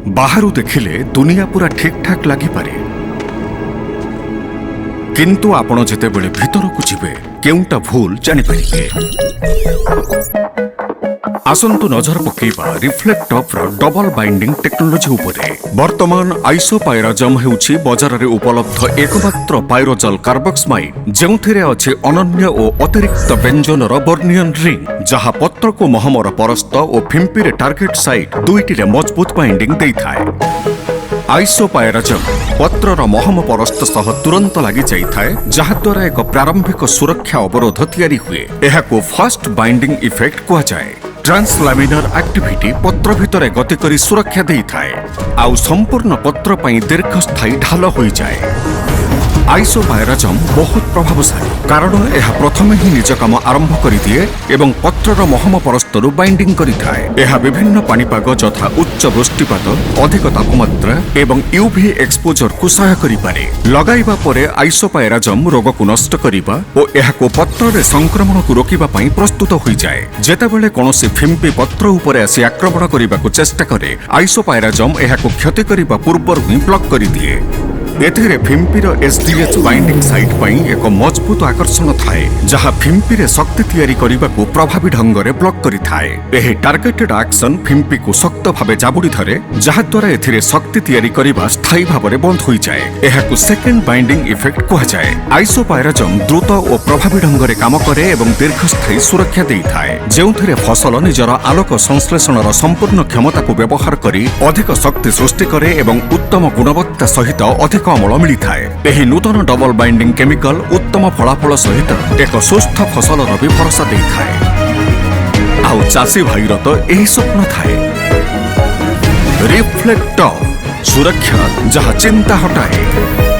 बाहर देखिले दुनिया पूरा ठीक ठाक लागिपारे, किंतु आपण जेतेबेले भितरकू जिबे केउंटा भूल जानिपारिबे। आसंतु नजर पकेइबा रिफ्लेक्टॉप डबल बाइंडिंग टेक्नोलोजी उपरे। वर्तमान आइसोपायराजम हेउछि बजार रे उपलब्ध एकमात्र पायरोजल कार्बोक्सिमाइड, जेउथिरे अछि अनन्य और अतिरिक्त व्यंजनर बर्नियन रिंग, जहा पत्र को महमर परस्त और फिंपी रे टार्गेट साइट दुईटी रे मजबूत बाइंडिंग देइथाय। आइसोपायराजम पत्रर महम परस्त सह तुरंत लगी जाइए, जहाद्वारा एक प्रारंभिक सुरक्षा अवरोध तैयारी हुए। एहाको फास्ट बाइंडिंग इफेक्ट कहुए। ट्रांसलैमिनार एक्टिविटी पत्र भितर गति करी सुरक्षा देई थाए, आउ संपूर्ण पत्र पई दीर्घस्थायी ढाल हो जाए। आइसोपायराजम बहुत प्रभावशाली, कारण यह प्रथमे ही निज काम आरंभ करिदिए एवं पत्रर महम परस्तरु बाइंडिंग करिथाए। यह विभिन्न पानीपाग यथा उच्च वृष्टिपात, अधिक तापमात्रा एवं यूवी एक्सपोजर को सहाय करिपारे। लगाइबा परे आइसोपायराजम रोग को नष्ट करिबा और एहाको पत्र रे संक्रमण को रोकिबा पई प्रस्तुत होई जाए। जेतेबेले कोनोसी फिंपी पत्र उपरे आसी आक्रमण करिबा को चेष्टा करे, आइसोपायराजम एहाको क्षति करिबा पूर्वरु ही ब्लॉक करि दिए। एथिरे फिंपीर एसडीएच बाइंडिंग साइट पई एक मजबूत आकर्षण थाए, जहा फिंपी रे शक्ति तैयारी करिबा को प्रभावी ढंग रे ब्लॉक करिथाए। एही टार्गेटेड एक्शन फिंपी को शक्त भाबे जाबुडी धरे, जहा द्वारा एथिरे शक्ति तैयारी करिबा स्थायी भाबरे बंद होई जाए। एहाको सेकेंड बाइंडिंग इफेक्ट कहा जाए। आइसोपायराजम द्रुत और प्रभावी ढंग रे काम करे एवं दीर्घस्थायी सुरक्षा देइथाए, जेउथिरे फसल निजर आलोक संश्लेषणर संपूर्ण क्षमता को व्यवहार करी अधिक शक्ति सृष्टि करे एवं उत्तम गुणवत्ता सहित अधिक अमल मिलिथाए। एही नूतन डबल बाइंडिंग केमिकल उत्तम फलाफल सहित एक सुस्थ फसलर भी भरोसा देइथाए। आउ चाषी भाईर तो यही स्वप्न थाए। रिफ्लेक्टॉप सुरक्षा जहाँ चिंता हटाए।